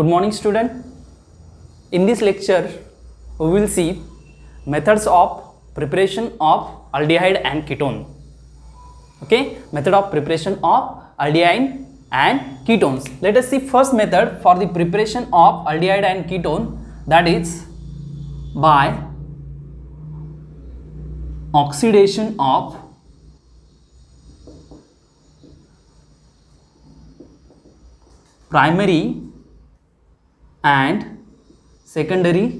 Good morning student. In this lecture we will see methods of preparation of aldehyde and ketone. Okay, method of preparation of aldehyde and ketones. Let us see first method for the preparation of aldehyde and ketone, that is by oxidation of primary and secondary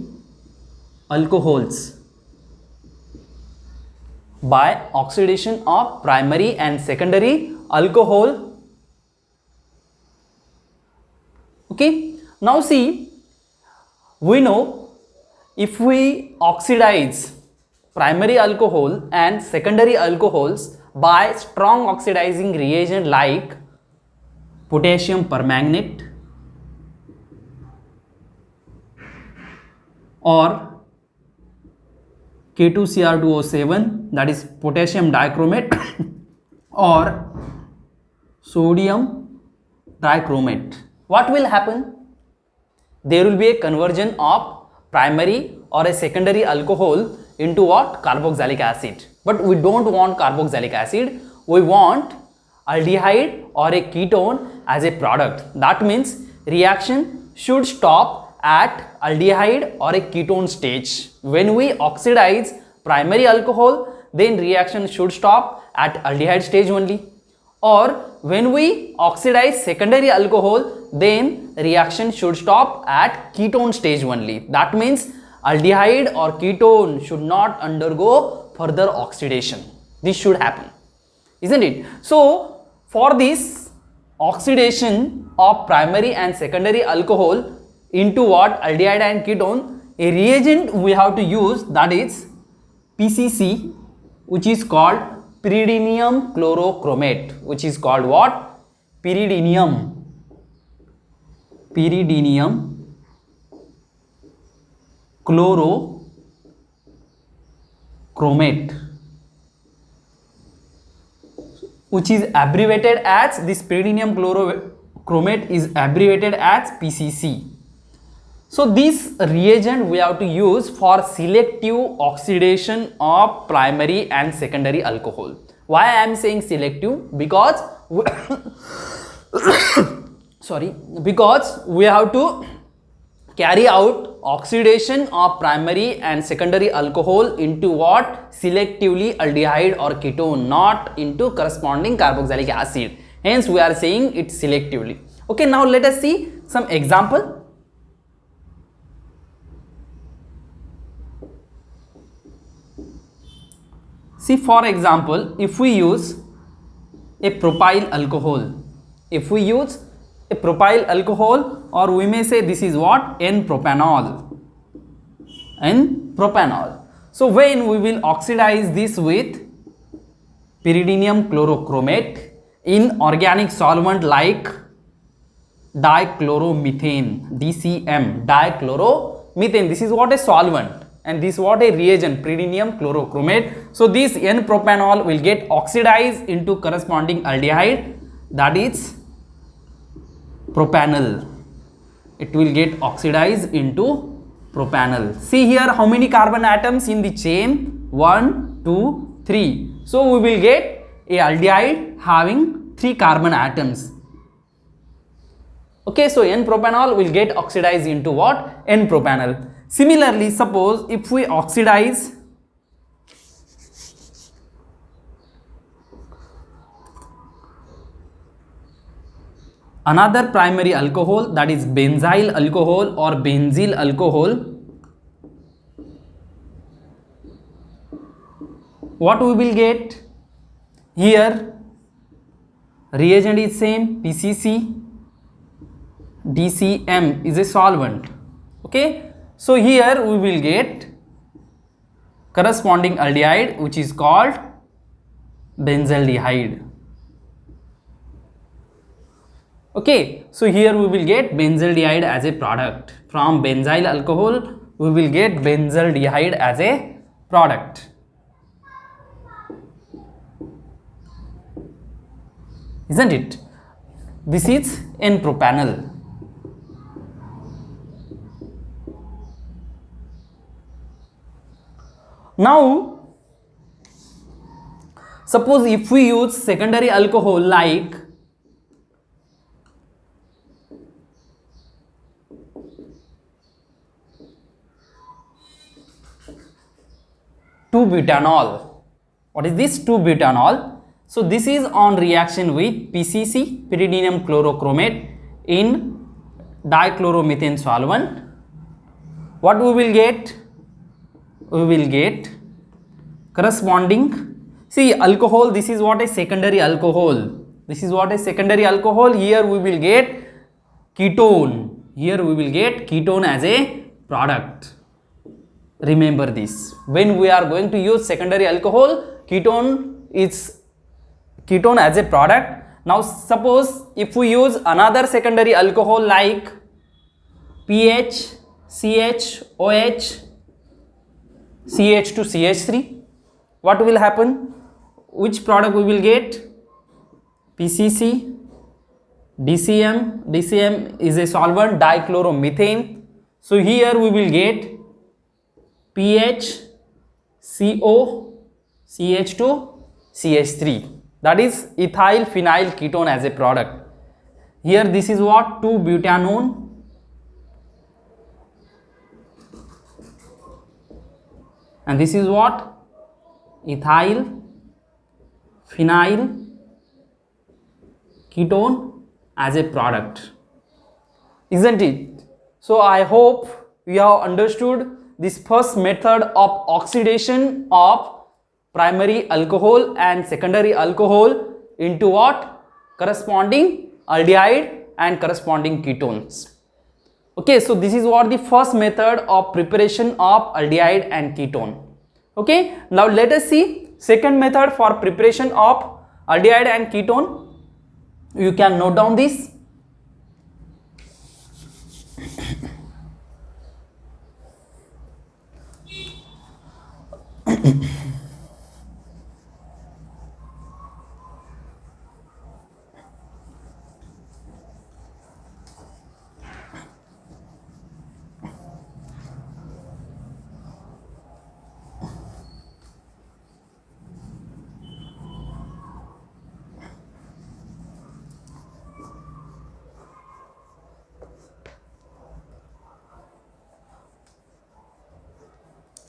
alcohols. By oxidation of primary and secondary alcohol. Okay, now see, we know if we oxidize primary alcohol and secondary alcohols by strong oxidizing reagent like potassium permanganate or K2Cr2O7, that is potassium dichromate or sodium dichromate, what will happen? There will be a conversion of primary or a secondary alcohol into what? Carboxylic acid. But we don't want carboxylic acid, we want aldehyde or a ketone as a product. That means reaction should stop at aldehyde or a ketone stage. When we oxidize primary alcohol, then reaction should stop at aldehyde stage only. Or when we oxidize secondary alcohol, then reaction should stop at ketone stage only. That means aldehyde or ketone should not undergo further oxidation. This should happen, isn't it? So for this oxidation of primary and secondary alcohol into what? Aldehyde and ketone, a reagent we have to use, that is PCC, which is called pyridinium chlorochromate, which is called what? Pyridinium chlorochromate, which is abbreviated as, this pyridinium chlorochromate is abbreviated as PCC. So this reagent we have to use for selective oxidation of primary and secondary alcohol. Why I am saying selective? Because because we have to carry out oxidation of primary and secondary alcohol into what? Selectively aldehyde or ketone, not into corresponding carboxylic acid. Hence we are saying it selectively. Okay, now let us see some example. See, for example, if we use a propyl alcohol, or we may say this is what? N-propanol. So when we will oxidize this with pyridinium chlorochromate in organic solvent like dichloromethane, DCM, dichloromethane, this is what? A solvent, and this what? A reagent, pyridinium chlorochromate. So this N-propanol will get oxidized into corresponding aldehyde, that is propanol. It will get oxidized into propanol. See here how many carbon atoms in the chain? 1, 2, 3. So we will get a aldehyde having 3 carbon atoms. Okay, so N-propanol will get oxidized into what? N-propanol. Similarly, suppose if we oxidize another primary alcohol, that is benzyl alcohol or benzyl alcohol, what we will get? Here reagent is same, PCC, DCM is a solvent. Okay, so here we will get corresponding aldehyde, which is called benzaldehyde. Okay, so here we will get benzaldehyde as a product. From benzyl alcohol we will get benzaldehyde as a product. Isn't it? This is N-propanol. Now, suppose if we use secondary alcohol like 2-butanol. What is this? 2-butanol. So this is on reaction with PCC, pyridinium chlorochromate, in dichloromethane solvent. What we will get? We will get corresponding, see, alcohol, this is what a secondary alcohol. This is what a secondary alcohol. Here we will get ketone. Here we will get ketone as a product. Remember this. When we are going to use secondary alcohol, ketone is ketone as a product. Now suppose if we use another secondary alcohol like PH, CH, OH, CH to CH3, what will happen? Which product we will get? PCC, DCM. DCM is a solvent, dichloromethane. So here we will get PH, CO, CH2, CH3. That is ethyl phenyl ketone as a product. Here this is what? 2-butanone. And this is what? Ethyl phenyl ketone as a product. Isn't it? So I hope you have understood this first method of oxidation of primary alcohol and secondary alcohol into what? Corresponding aldehyde and corresponding ketones. Okay, so this is what the first method of preparation of aldehyde and ketone. Okay, now let us see second method for preparation of aldehyde and ketone. You can note down this.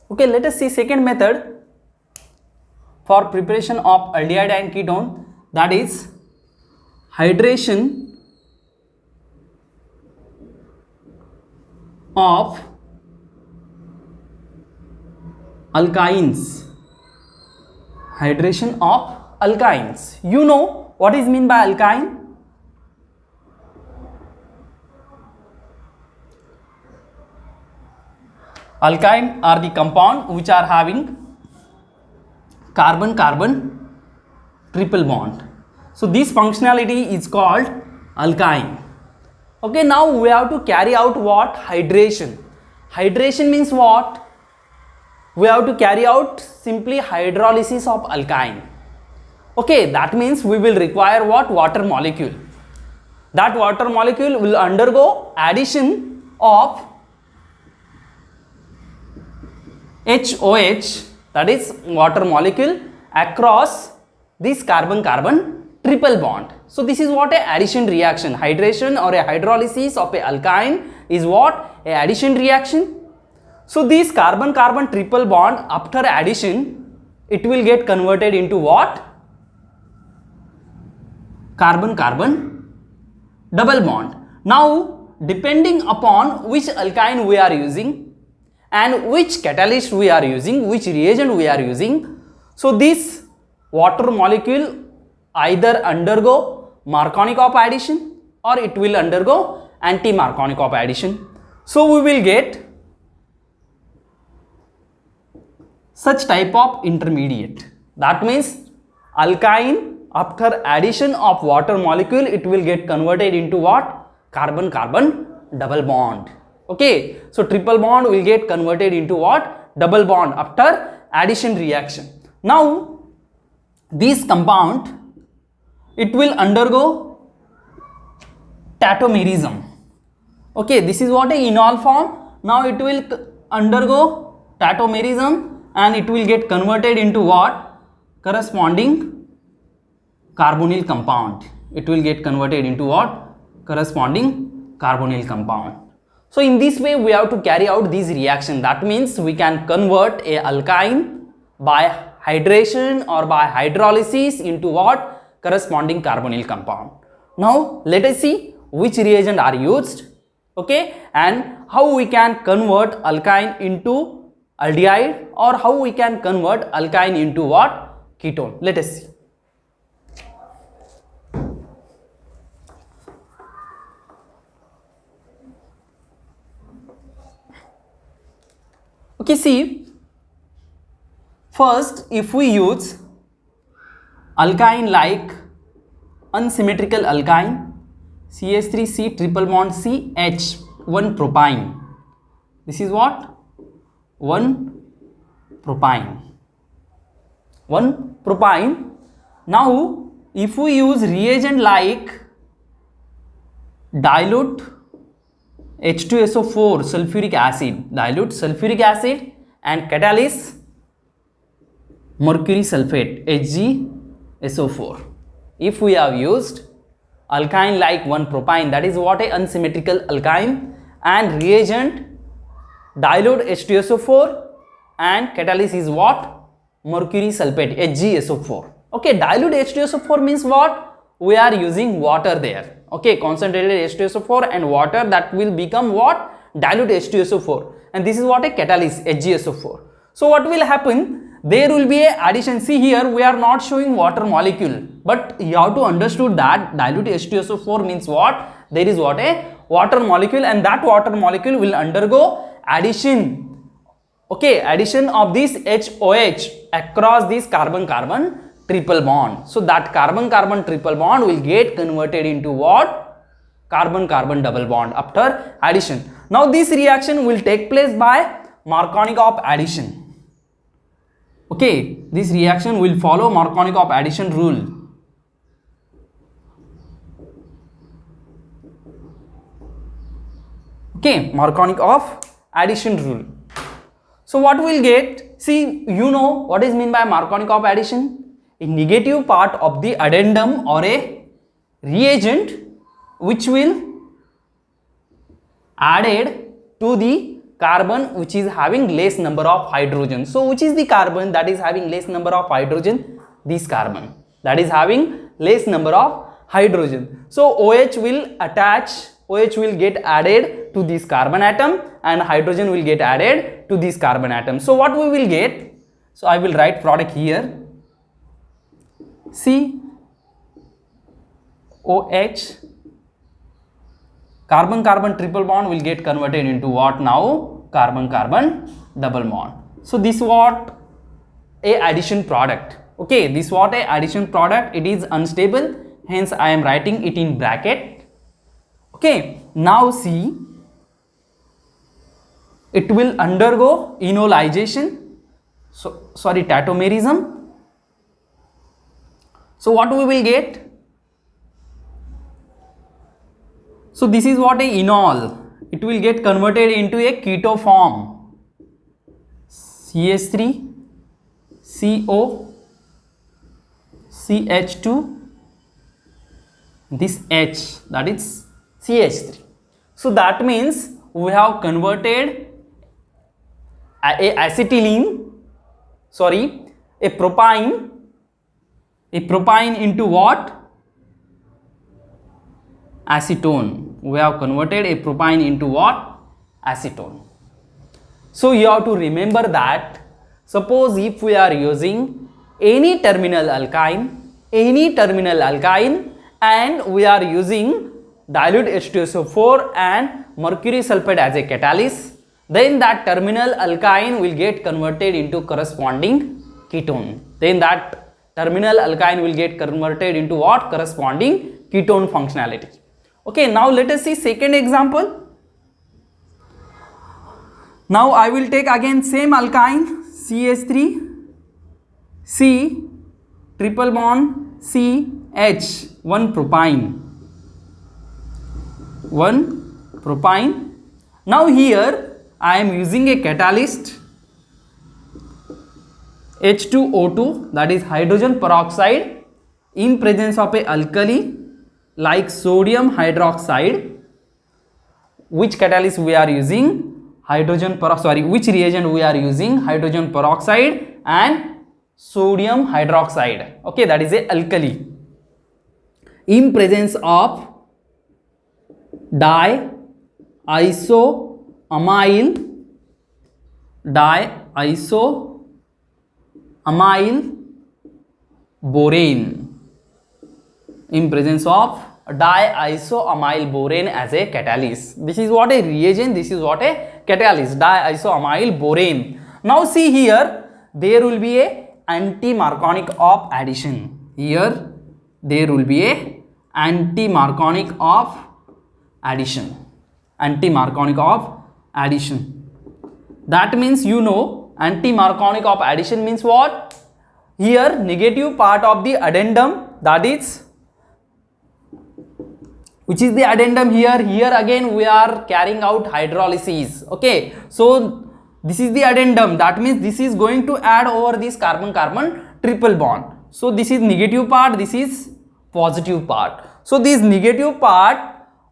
Okay, let us see second method for preparation of aldehyde and ketone, that is hydration of alkynes. Hydration of alkynes. You know what is meant by alkyne? Alkyne are the compound which are having carbon-carbon triple bond. So this functionality is called alkyne. Okay, now we have to carry out what? Hydration. Hydration means what? We have to carry out simply hydrolysis of alkyne. Okay, that means we will require what? Water molecule. That water molecule will undergo addition of HOH, that is water molecule, across this carbon-carbon triple bond. So this is what a addition reaction. Hydration or a hydrolysis of a alkyne is what? A addition reaction. So this carbon-carbon triple bond, after addition, it will get converted into what? Carbon-carbon double bond. Now depending upon which alkyne we are using and which catalyst we are using, which reagent we are using, so this water molecule either undergo Markovnikov addition or it will undergo anti-Markovnikov addition. So we will get such type of intermediate. That means alkyne, after addition of water molecule, it will get converted into what? Carbon-carbon double bond. Okay, so triple bond will get converted into what? Double bond after addition reaction. Now this compound, it will undergo tautomerism. Okay, this is what a enol form. Now it will undergo tautomerism and it will get converted into what? Corresponding carbonyl compound. It will get converted into what? Corresponding carbonyl compound. So in this way we have to carry out these reaction. That means we can convert a alkyne by hydration or by hydrolysis into what? Corresponding carbonyl compound. Now let us see which reagent are used, okay, and how we can convert alkyne into aldehyde, or how we can convert alkyne into what? Ketone. Let us see. Okay, see, first if we use alkyne like unsymmetrical alkyne, CH3C triple bond C H, 1 propyne. This is what? 1 propyne. 1 propyne. Now, if we use reagent like dilute H2SO4 sulfuric acid, dilute sulfuric acid, and catalyst mercury sulfate HgSO4. If we have used alkyne like 1 propyne, that is what? A unsymmetrical alkyne, and reagent dilute H2SO4 and catalyst is what? Mercury sulfate HgSO4. Okay, dilute H2SO4 means what? We are using water there. Okay, concentrated H2SO4 and water, that will become what? Dilute H2SO4, and this is what? A catalyst HgSO4. So what will happen? There will be a addition. See here, we are not showing water molecule, but you have to understood that dilute H2SO4 means what? There is what? A water molecule, and that water molecule will undergo addition. Okay, addition of this HOH across this carbon-carbon triple bond. So that carbon-carbon triple bond will get converted into what? Carbon-carbon double bond after addition. Now this reaction will take place by Markovnikov addition. Okay, this reaction will follow Markovnikov addition rule. Okay, Markovnikov addition rule. So what we'll get? See, you know what is meant by Markovnikov addition? A negative part of the addendum or a reagent which will added to the carbon which is having less number of hydrogen. So which is the carbon that is having less number of hydrogen? This carbon that is having less number of hydrogen. So OH will attach, OH will get added to this carbon atom, and hydrogen will get added to this carbon atom. So what we will get? So I will write product here. See, OH, carbon-carbon triple bond will get converted into what now? Carbon-carbon double bond. So this what? A addition product. Okay, this what? A addition product. It is unstable, hence I am writing it in bracket. Okay, now see, it will undergo enolization. So sorry, tautomerism. So what we will get? So this is what? A enol. It will get converted into a keto form. CH3, CO, CH2, this H, that is CH3. So that means we have converted a acetylene, sorry, a propyne into what? Acetone. We have converted a propyne into what? Acetone. So you have to remember that suppose if we are using any terminal alkyne and we are using dilute H2SO4 and mercury sulfate as a catalyst, then that terminal alkyne will get converted into corresponding ketone. Then that terminal alkyne will get converted into what? Corresponding ketone functionality. Okay, now let us see second example. Now I will take again same alkyne, CH3, C, triple bond, C, H, 1 propyne. Now here I am using a catalyst H2O2, that is hydrogen peroxide, in presence of a alkali like sodium hydroxide. Which catalyst we are using? Which reagent we are using? Hydrogen peroxide and sodium hydroxide. Okay, that is a alkali. In presence of diisoamyl borane. In presence of diisoamyl borane as a catalyst. This is what a reagent, this is what a catalyst, diisoamyl borane. Now see here, there will be a anti-Marconic of addition. Here there will be a anti-Marconic of addition. Anti-Marconic of addition. That means, you know, anti-Marconic of addition means what? Here negative part of the addendum, that is, which is the addendum here? Here again we are carrying out hydrolysis. Okay, so this is the addendum, that means this is going to add over this carbon-carbon triple bond. So this is negative part, this is positive part. So this negative part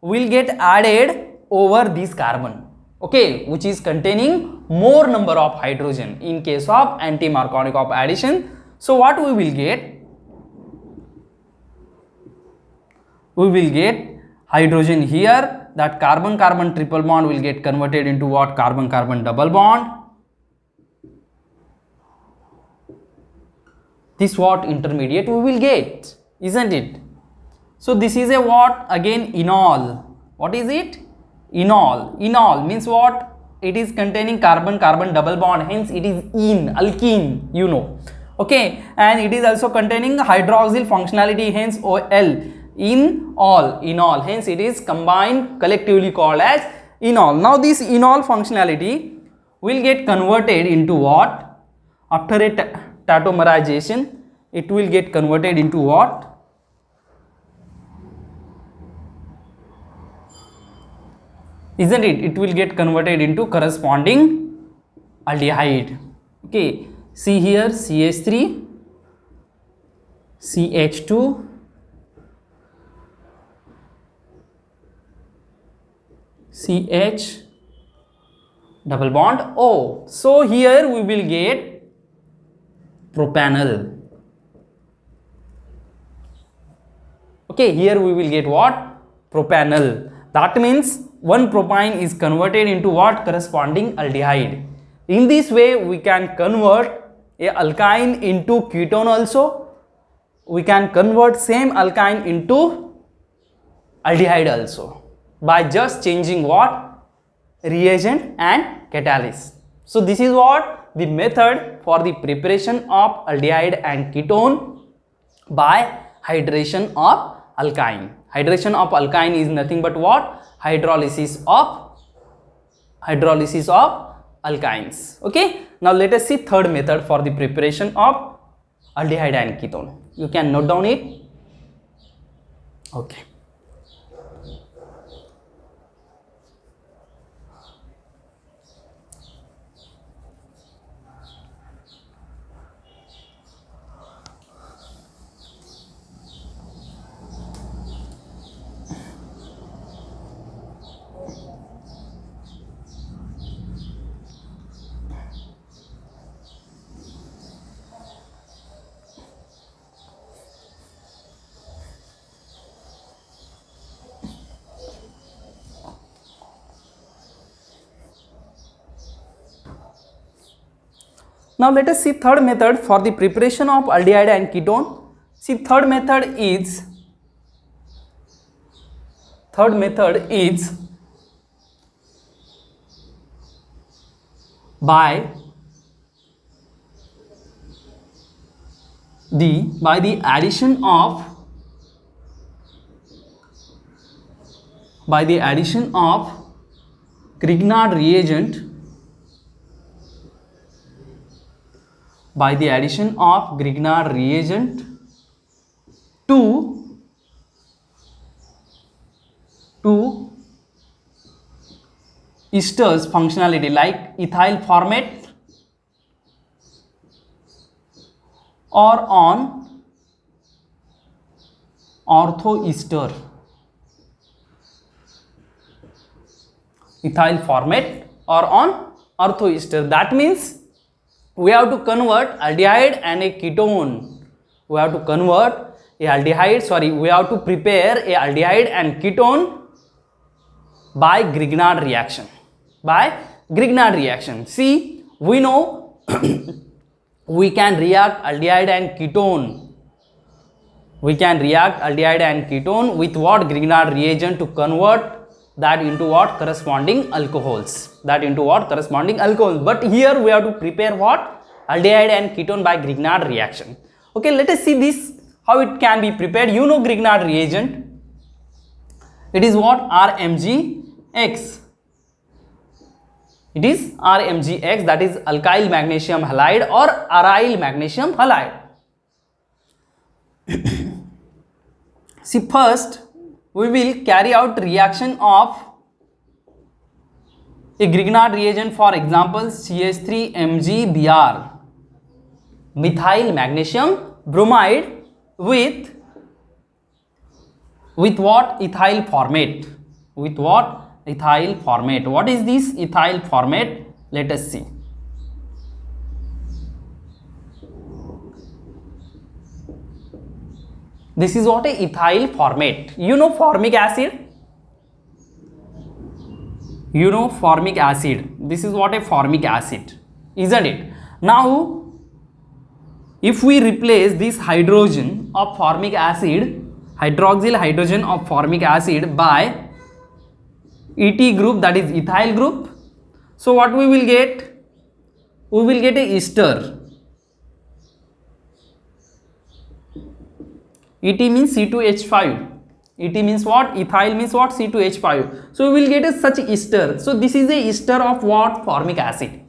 will get added over this carbon, okay, which is containing more number of hydrogen in case of anti-Marconic of addition. So what we will get? We will get hydrogen here, that carbon-carbon triple bond will get converted into what? Carbon-carbon double bond. This what intermediate we will get, isn't it? So this is a what? Again enol. What is it? Enol. Enol means what? It is containing carbon-carbon double bond, hence it is alkene, you know. Okay, and it is also containing hydroxyl functionality, hence OL. Enol, hence it is combined collectively called as enol. Now this enol functionality will get converted into what? After a tautomerization, it will get converted into what? Isn't it? It will get converted into corresponding aldehyde. Okay, see here, CH3, CH2, CH double bond O. So here we will get propanol. Okay, here we will get what? Propanol. That means one propine is converted into what? Corresponding aldehyde. In this way we can convert a alkyne into ketone also. We can convert same alkyne into aldehyde also, by just changing what? Reagent and catalyst. So this is what? The method for the preparation of aldehyde and ketone by hydration of alkyne. Hydration of alkyne is nothing but what? Hydrolysis of alkynes. Okay, now let us see third method for the preparation of aldehyde and ketone. You can note down it. Okay. Now let us see third method for the preparation of aldehyde and ketone. See, third method is by the addition of Grignard reagent, to esters functionality like ethyl formate or on orthoester. Ethyl formate or on orthoester. That means we have to convert aldehyde and a ketone. We have to convert a aldehyde, sorry, we have to prepare a aldehyde and ketone by Grignard reaction. By Grignard reaction. See, we know we can react aldehyde and ketone. We can react aldehyde and ketone with what? Grignard reagent to convert that into what? Corresponding alcohols. That into what? Corresponding alcohols. But here we have to prepare what? Aldehyde and ketone by Grignard reaction. Okay, let us see this, how it can be prepared. You know Grignard reagent. It is what? RMgX. It is RMgX, that is alkyl magnesium halide or aryl magnesium halide. See, first we will carry out reaction of a Grignard reagent, for example CH3MgBr, methyl magnesium bromide with what? Ethyl formate. With what? Ethyl formate. What is this ethyl formate? Let us see. This is what? A ethyl formate. You know formic acid? You know formic acid. This is what? A formic acid, isn't it? Now if we replace this hydrogen of formic acid, hydroxyl hydrogen of formic acid by ET group, that is ethyl group, so what we will get? We will get a ester. ET means C2H5. ET means what? Ethyl means what? C2H5. So we will get a such ester. So this is a ester of what? Formic acid.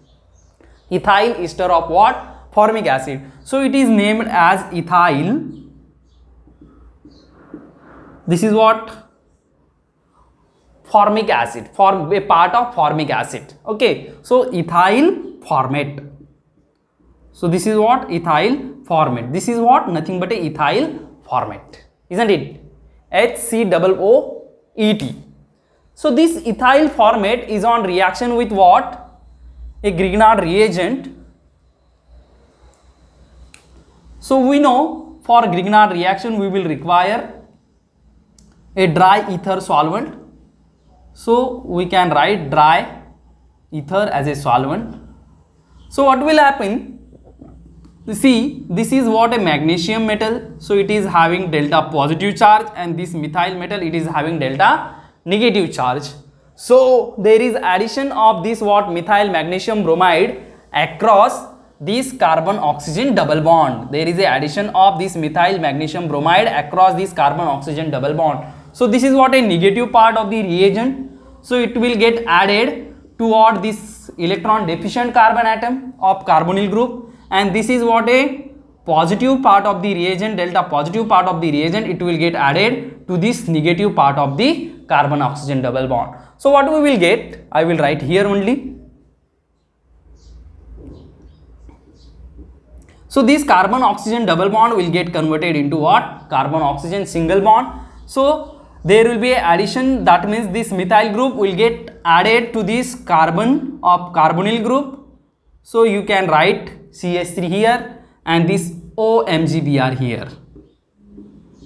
Ethyl ester of what? Formic acid. So it is named as ethyl. This is what? Formic acid, form a part of formic acid. Okay, so ethyl formate. So this is what? Ethyl formate. This is what? Nothing but a ethyl formate, isn't it? HCOOET. So this ethyl formate is on reaction with what? A Grignard reagent. So we know for Grignard reaction we will require a dry ether solvent. So we can write dry ether as a solvent. So what will happen? See, this is what? A magnesium metal. So it is having delta positive charge, and this methyl metal, it is having delta negative charge. So there is addition of this what? Methyl magnesium bromide across this carbon oxygen double bond. There is a addition of this methyl magnesium bromide across this carbon oxygen double bond. So this is what? A negative part of the reagent. So it will get added toward this electron deficient carbon atom of carbonyl group, and this is what? A positive part of the reagent, delta positive part of the reagent, it will get added to this negative part of the carbon oxygen double bond. So what we will get? I will write here only. So this carbon oxygen double bond will get converted into what? Carbon oxygen single bond. So there will be an addition, that means this methyl group will get added to this carbon of carbonyl group. So you can write CH3 here and this OMgBr here.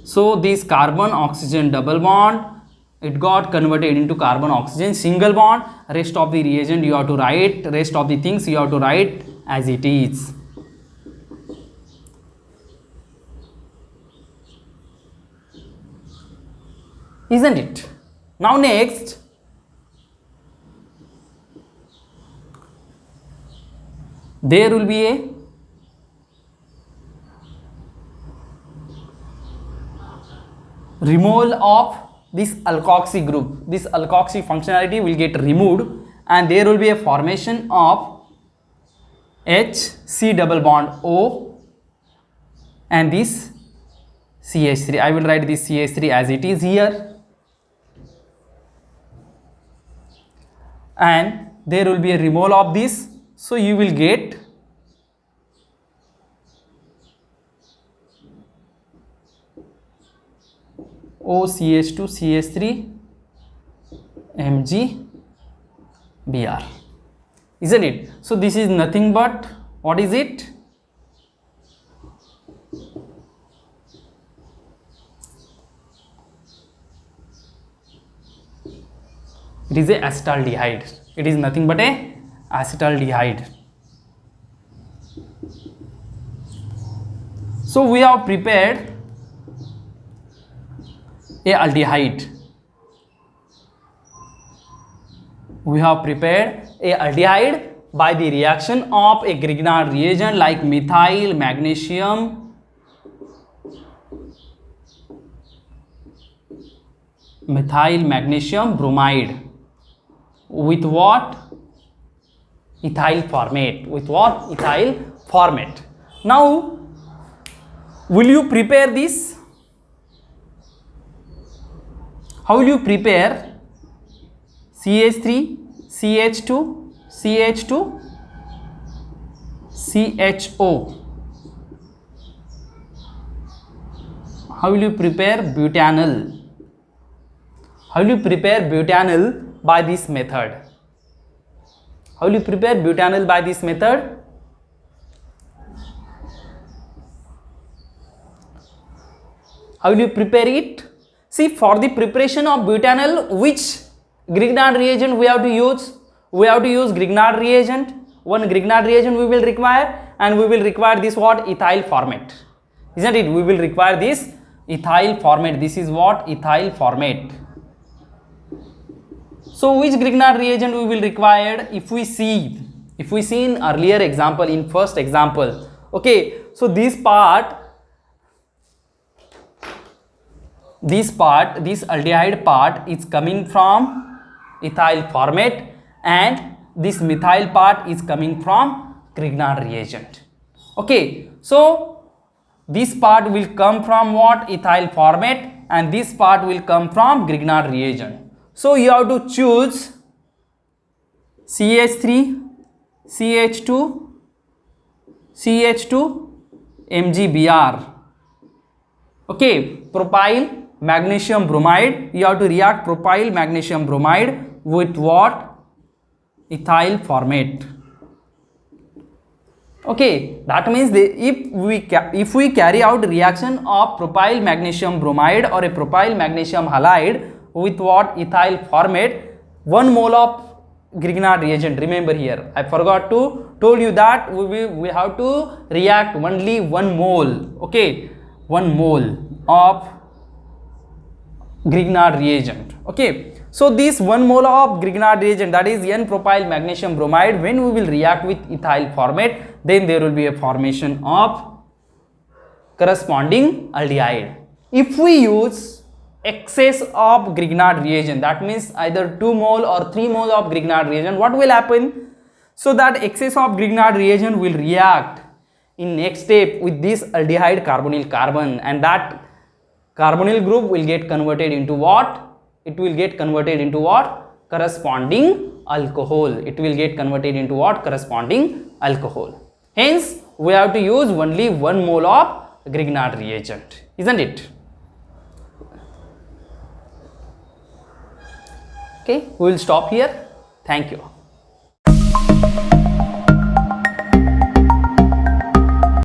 So this carbon oxygen double bond, it got converted into carbon oxygen single bond. Rest of the reagent you have to write, rest of the things you have to write as it is. Isn't it? Now next, there will be a removal of this alkoxy group. This alkoxy functionality will get removed, and there will be a formation of HC double bond O and this CH3. I will write this CH3 as it is here. And there will be a removal of this, so you will get OCH2 CH3 MgBr, isn't it? So this is nothing but, what is it? It is a acetaldehyde. It is nothing but a acetaldehyde. So we have prepared a aldehyde. We have prepared a aldehyde by the reaction of a Grignard reagent like methyl magnesium bromide with what? Ethyl formate. With what? Ethyl formate. Now will you prepare this? How will you prepare CH3 CH2 CH2 CHO? How will you prepare butanol? How will you prepare butanol by this method? How will you prepare butanol by this method? How will you prepare it? See, for the preparation of butanol, which Grignard reagent we have to use? We have to use Grignard reagent. One Grignard reagent we will require, and we will require this what? Ethyl formate. Isn't it? We will require this ethyl formate. This is what? Ethyl formate. So which Grignard reagent we will require? If we see in earlier example, in first example, okay, so this aldehyde part is coming from ethyl formate, and this methyl part is coming from Grignard reagent. Okay, so this part will come from what? Ethyl formate, and this part will come from Grignard reagent. So you have to choose CH3 CH2 CH2 MgBr. Okay, propyl magnesium bromide. You have to react propyl magnesium bromide with what? Ethyl formate. Okay, that means if we carry out reaction of propyl magnesium bromide or a propyl magnesium halide with what? Ethyl formate, 1 mole of Grignard reagent. Remember here, I forgot to told you that we have to react only 1 mole. Okay, 1 mole of Grignard reagent. Okay, so this 1 mole of Grignard reagent, that is N-propyl magnesium bromide, when we will react with ethyl formate, then there will be a formation of corresponding aldehyde. If we use excess of Grignard reagent, that means either 2 mole or 3 mole of Grignard reagent, what will happen? So that excess of Grignard reagent will react in next step with this aldehyde carbonyl carbon, and that carbonyl group will get converted into what? It will get converted into what? Corresponding alcohol. It will get converted into what? Corresponding alcohol. Hence, we have to use only 1 mole of Grignard reagent, isn't it? Okay, we will stop here. Thank you.